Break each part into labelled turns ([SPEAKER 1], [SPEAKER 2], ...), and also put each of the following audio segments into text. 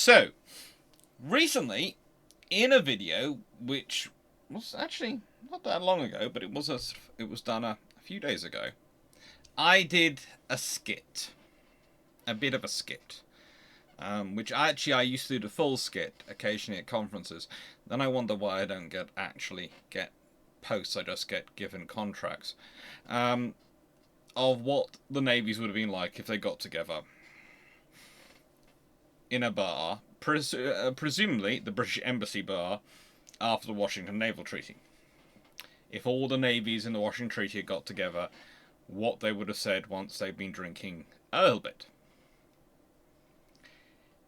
[SPEAKER 1] So, recently, in a video, which was actually not that long ago, but it was done a few days ago, I did a skit. A bit of a skit. Which I used to do the full skit occasionally at conferences. Then I wonder why I don't actually get posts. I just get given contracts of what the navies would have been like if they got together in a bar, presumably the British Embassy bar, after the Washington Naval Treaty. If all the navies in the Washington Treaty had got together, what they would have said once they'd been drinking a little bit.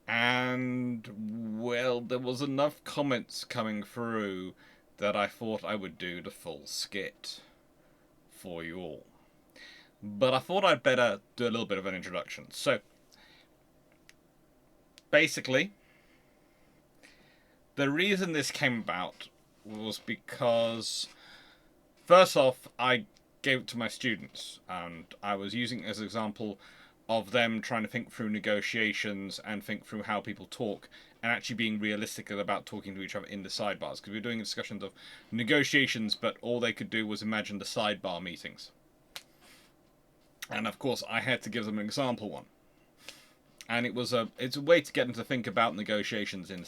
[SPEAKER 1] And, well, there was enough comments coming through that I thought I would do the full skit for you all. But I thought I'd better do a little bit of an introduction. So, basically, the reason this came about was because, first off, I gave it to my students, and I was using it as an example of them trying to think through negotiations and think through how people talk, and actually being realistic about talking to each other in the sidebars, because we were doing discussions of negotiations, but all they could do was imagine the sidebar meetings. And of course, I had to give them an example one. And it's a way to get them to think about negotiations in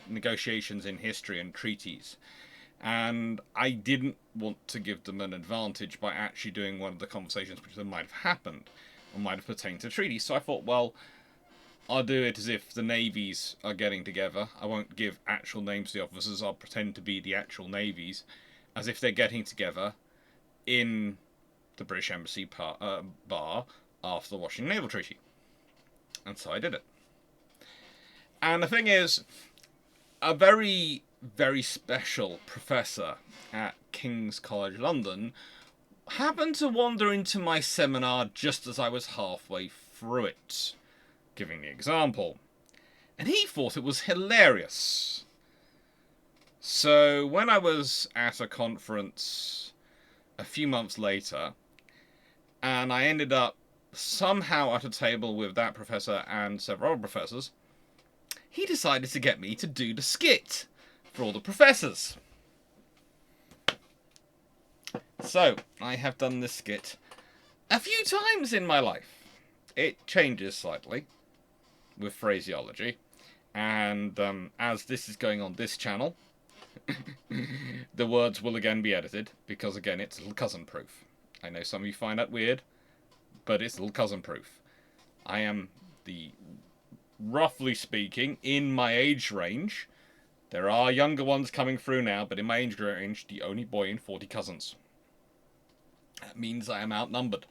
[SPEAKER 1] negotiations in history and treaties. And I didn't want to give them an advantage by actually doing one of the conversations which might have happened or might have pertained to treaties. So I thought, well, I'll do it as if the navies are getting together. I won't give actual names to the officers. I'll pretend to be the actual navies, as if they're getting together in the British Embassy bar after the Washington Naval Treaty. And so I did it. And the thing is, a very, very special professor at King's College London happened to wander into my seminar just as I was halfway through it, giving the example. And he thought it was hilarious. So when I was at a conference a few months later, and I ended up somehow at a table with that professor and several other professors, he decided to get me to do the skit for all the professors. So, I have done this skit a few times in my life. It changes slightly with phraseology, and as this is going on this channel, the words will again be edited, because again, it's little cousin proof. I know some of you find that weird, but it's little cousin proof. I am roughly speaking, in my age range. There are younger ones coming through now, but in my age range, the only boy in 40 cousins. That means I am outnumbered.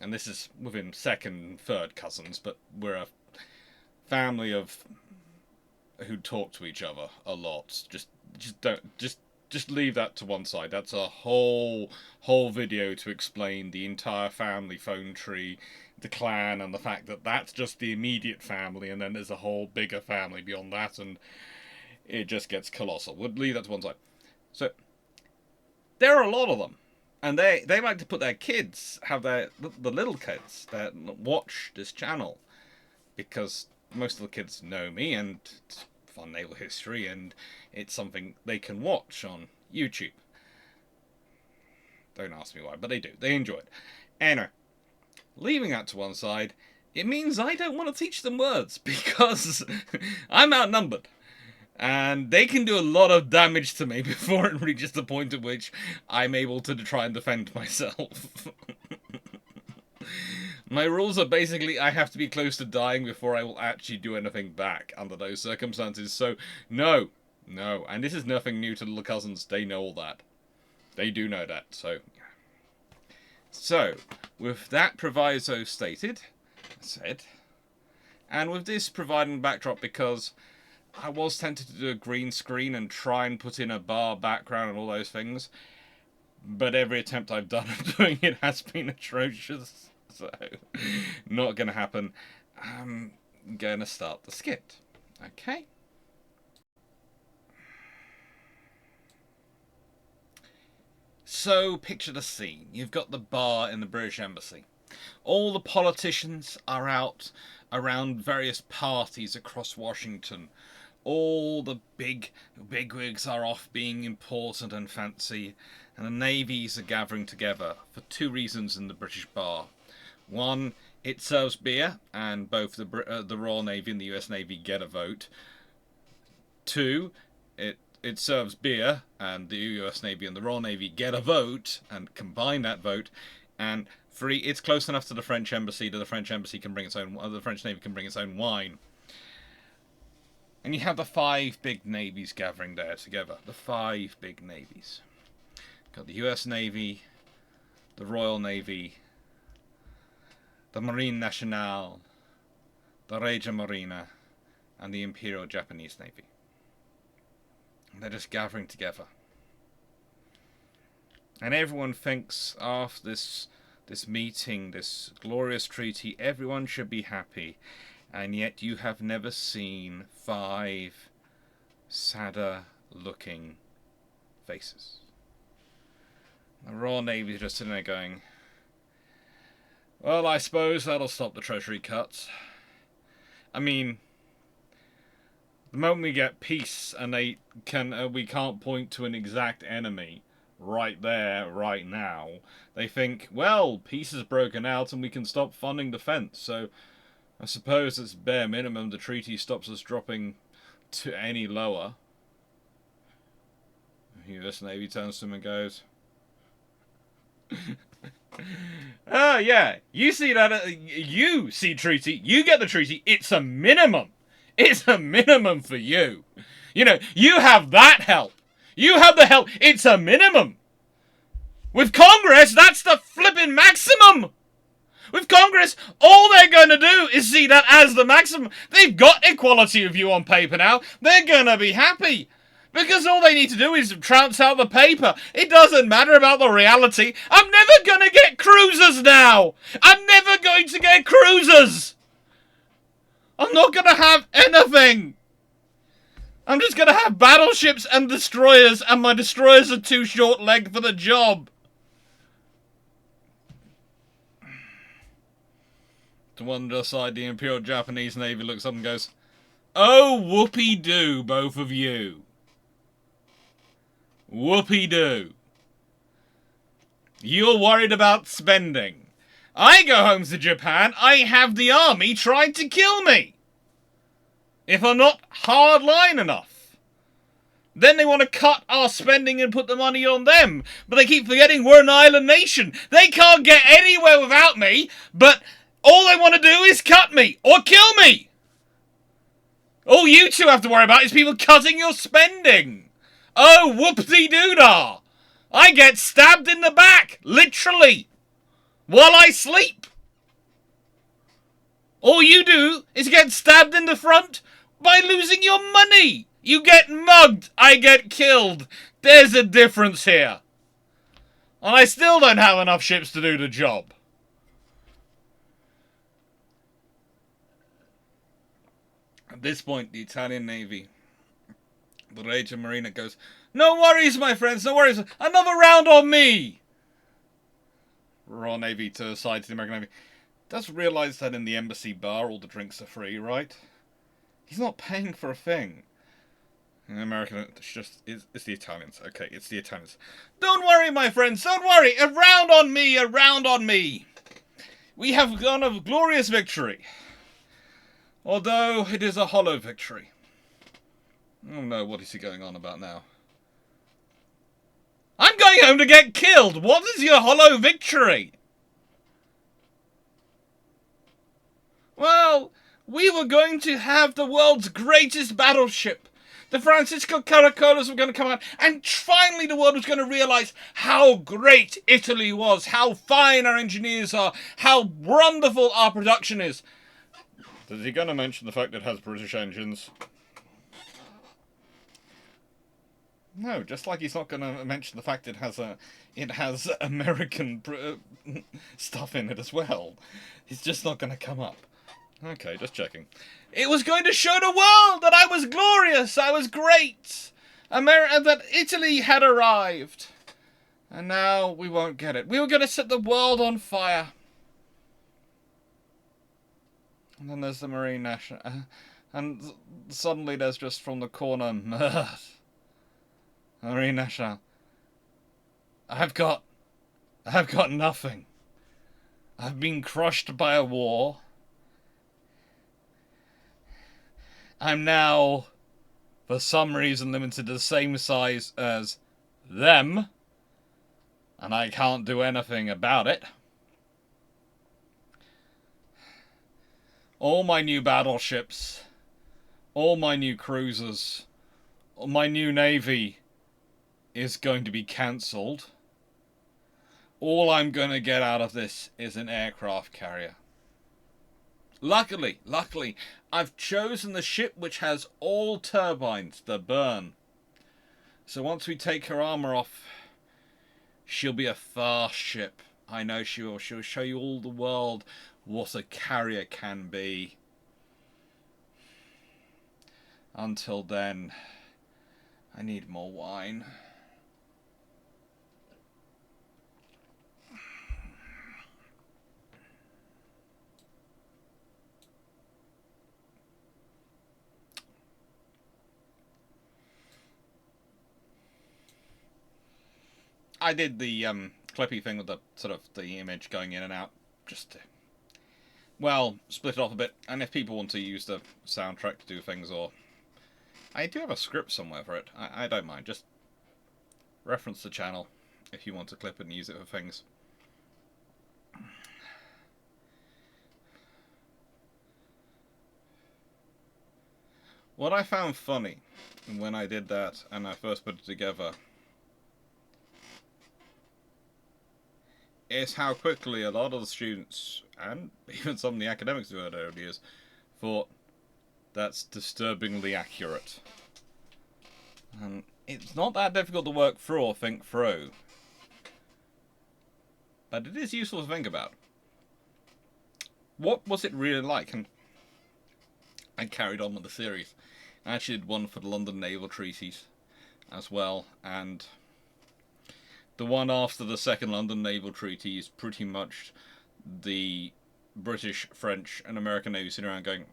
[SPEAKER 1] And this is within second and third cousins, but we're a family of who talk to each other a lot. Just leave that to one side. That's a whole video to explain the entire family phone tree, the clan, and the fact that that's just the immediate family, and then there's a whole bigger family beyond that, and it just gets colossal. We'll leave that to one side. So, there are a lot of them. And they like to put their kids, have the little kids that watch this channel, because most of the kids know me and it's fun naval history, and it's something they can watch on YouTube. Don't ask me why, but they do. They enjoy it. Anyway, leaving that to one side, it means I don't want to teach them words, because I'm outnumbered. And they can do a lot of damage to me before it reaches the point at which I'm able to try and defend myself. My rules are basically I have to be close to dying before I will actually do anything back under those circumstances. So, no. And this is nothing new to little cousins. They know all that. They do know that. So, with that proviso said, and with this providing backdrop, because I was tempted to do a green screen and try and put in a bar background and all those things, but every attempt I've done at doing it has been atrocious, so not going to happen. I'm going to start the skit, okay? So, picture the scene. You've got the bar in the British Embassy. All the politicians are out around various parties across Washington. All the bigwigs are off being important and fancy, and the navies are gathering together for two reasons in the British bar. One, it serves beer, and both the Royal Navy and the US Navy get a vote. Two, it serves beer, and the US Navy and the Royal Navy get a vote, and combine that vote. And three, it's close enough to the French embassy that the French embassy can bring its own, the French Navy can bring its own wine. And you have the five big navies gathering there together. The five big navies. Got the US Navy, the Royal Navy, the Marine Nationale, the Regia Marina, and the Imperial Japanese Navy. And they're just gathering together. And everyone thinks after this meeting, this glorious treaty, everyone should be happy. And yet you have never seen five sadder looking faces. The Royal Navy is just sitting there going, well, I suppose that'll stop the treasury cuts. I mean, the moment we get peace and we can't point to an exact enemy right there, right now, they think, well, peace has broken out and we can stop funding defense. So I suppose it's bare minimum the treaty stops us dropping to any lower. The US Navy turns to him and goes, oh yeah, you see that, you see treaty, you get the treaty, it's a minimum. It's a minimum for you. You know, you have that help. You have the help, it's a minimum. With Congress, that's the flipping maximum. With Congress, all they're going to do is see that as the maximum. They've got equality of view on paper now. They're going to be happy. Because all they need to do is trounce out the paper. It doesn't matter about the reality. I'm never going to get cruisers now. I'm never going to get cruisers. I'm not going to have anything. I'm just going to have battleships and destroyers, and my destroyers are too short-legged for the job. To one side, the Imperial Japanese Navy looks up and goes, oh, whoopee-doo, both of you. Whoopee-doo. You're worried about spending. I go home to Japan, I have the army trying to kill me. If I'm not hardline enough. Then they want to cut our spending and put the money on them. But they keep forgetting we're an island nation. They can't get anywhere without me, but all they want to do is cut me or kill me. All you two have to worry about is people cutting your spending. Oh, whoop-de-doo-dah. I get stabbed in the back, literally, while I sleep. All you do is get stabbed in the front by losing your money. You get mugged, I get killed. There's a difference here. And I still don't have enough ships to do the job. At this point, the Italian Navy, the Regia Marina, goes, no worries, my friends, no worries. Another round on me. Royal Navy to the side to the American Navy. Does realise that in the embassy bar all the drinks are free, right? He's not paying for a thing. In American, it's the Italians. Okay, it's the Italians. Don't worry, my friends, don't worry. A round on me, a round on me. We have won a glorious victory. Although it is a hollow victory. Oh no, what is he going on about now? I'm going home to get killed! What is your hollow victory? Well, we were going to have the world's greatest battleship. The Francisco Caracolas were going to come out, and finally the world was going to realise how great Italy was, how fine our engineers are, how wonderful our production is. Is he going to mention the fact that it has British engines? No, just like he's not going to mention the fact it has American stuff in it as well. It's just not going to come up. Okay, just checking. It was going to show the world that I was glorious, I was great, that Italy had arrived. And now we won't get it. We were going to set the world on fire. And then there's the Marine National. And suddenly there's just from the corner, Marine National. I've got nothing. I've been crushed by a war. I'm now, for some reason, limited to the same size as them. And I can't do anything about it. All my new battleships, all my new cruisers, all my new navy is going to be cancelled. All I'm going to get out of this is an aircraft carrier. Luckily, I've chosen the ship which has all turbines, the Burn. So once we take her armour off, she'll be a fast ship. I know she'll show you all the world what a carrier can be. Until then, I need more wine. I did the clippy thing with the sort of the image going in and out, just to, well, split it off a bit. And if people want to use the soundtrack to do things, or I do have a script somewhere for it. I don't mind. Just reference the channel if you want to clip it and use it for things. What I found funny when I did that and I first put it together is how quickly a lot of the students, and even some of the academics who heard it over the years, thought that's disturbingly accurate. And it's not that difficult to work through or think through. But it is useful to think about. What was it really like? And I carried on with the series. I actually did one for the London Naval Treaties as well, and the one after the Second London Naval Treaty is pretty much the British, French, and American Navy sitting around going,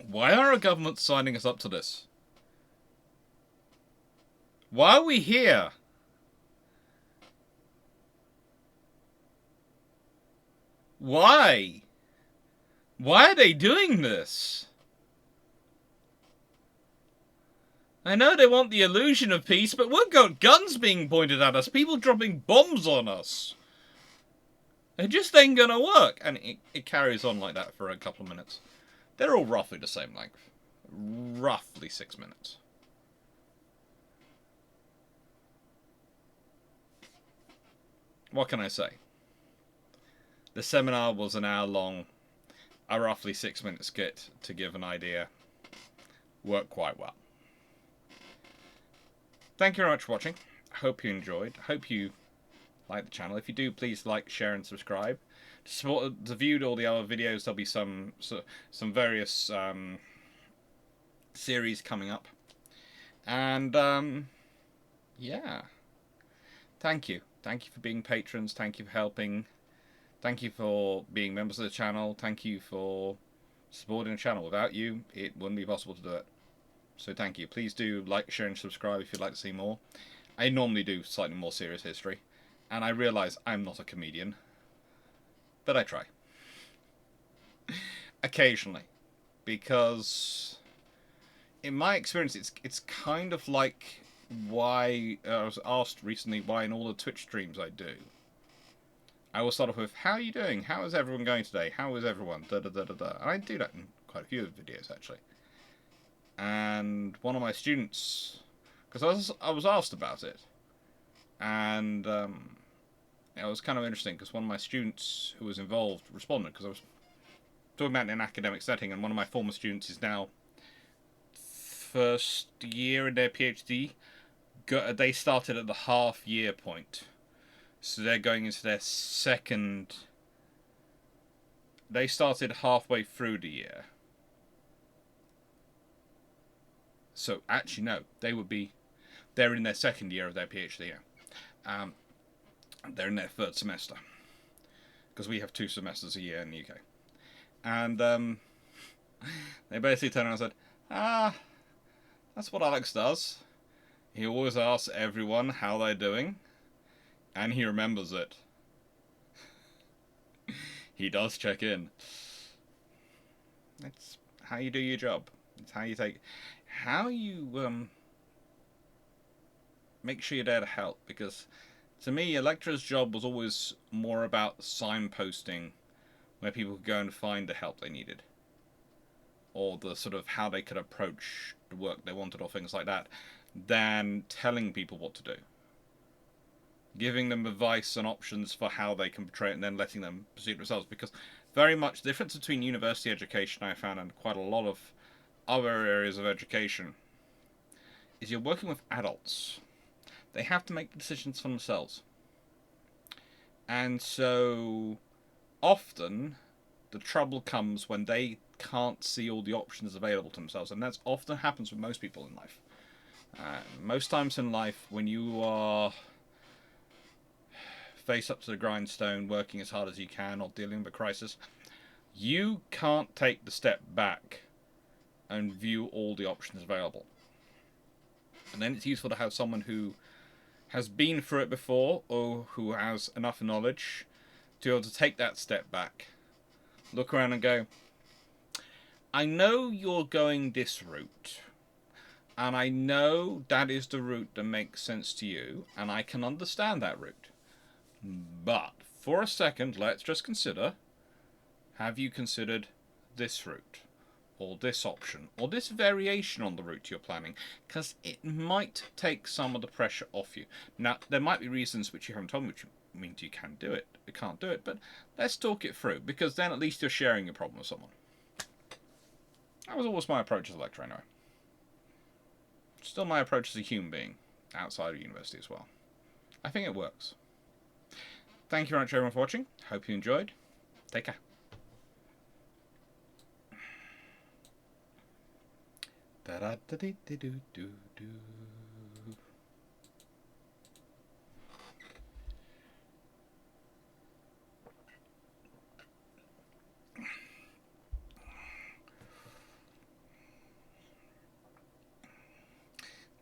[SPEAKER 1] why are our governments signing us up to this? Why are we here? Why? Why are they doing this? I know they want the illusion of peace, but we've got guns being pointed at us, people dropping bombs on us. It just ain't gonna work. And it carries on like that for a couple of minutes. They're all roughly the same length. Roughly 6 minutes. What can I say? The seminar was an hour long. A roughly 6 minute skit to give an idea. Worked quite well. Thank you very much for watching. I hope you enjoyed. I hope you like the channel. If you do, please like, share, and subscribe. To support the viewed all the other videos, there'll be some various series coming up. And yeah, thank you. Thank you for being patrons. Thank you for helping. Thank you for being members of the channel. Thank you for supporting the channel. Without you, it wouldn't be possible to do it. So thank you. Please do like, share, and subscribe if you'd like to see more. I normally do slightly more serious history, and I realise I'm not a comedian, but I try. Occasionally. Because in my experience, it's kind of like why I was asked recently why in all the Twitch streams I do, I will start off with, how are you doing? How is everyone going today? How is everyone? Da da da da da. And I do that in quite a few of the videos, actually. And one of my students, because I was asked about it, and it was kind of interesting because one of my students who was involved responded, because I was talking about it in an academic setting, and one of my former students is now first year in their PhD. They started at the half year point, so they're going into their second. They started halfway through the year. So actually no, they're in their second year of their PhD. They're in their third semester, because we have 2 semesters a year in the UK. And they basically turned around and said, "Ah, that's what Alex does. He always asks everyone how they're doing, and he remembers it. He does check in. It's how you do your job. It's how you make sure you're there to help. Because to me, a lecturer's job was always more about signposting where people could go and find the help they needed, or the sort of how they could approach the work they wanted, or things like that, than telling people what to do. Giving them advice and options for how they can portray it, and then letting them pursue it themselves. Because very much the difference between university education, I found, and quite a lot of other areas of education, is you're working with adults. They have to make decisions for themselves. And so often the trouble comes when they can't see all the options available to themselves, and that often happens with most people in life. Most times in life, when you are face up to the grindstone, working as hard as you can, or dealing with a crisis, you can't take the step back and view all the options available. And then it's useful to have someone who has been through it before, or who has enough knowledge to be able to take that step back, look around and go, I know you're going this route, and I know that is the route that makes sense to you, and I can understand that route. But for a second, let's just consider, have you considered this route, or this option, or this variation on the route you're planning? Because it might take some of the pressure off you. Now, there might be reasons which you haven't told me, which means you can do it, you can't do it, but let's talk it through, because then at least you're sharing your problem with someone. That was always my approach as a lecturer anyway. Still my approach as a human being, outside of university as well. I think it works. Thank you very much everyone for watching. Hope you enjoyed. Take care.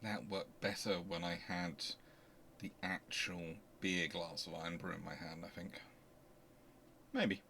[SPEAKER 1] That worked better when I had the actual beer glass of iron brew in my hand, I think. Maybe.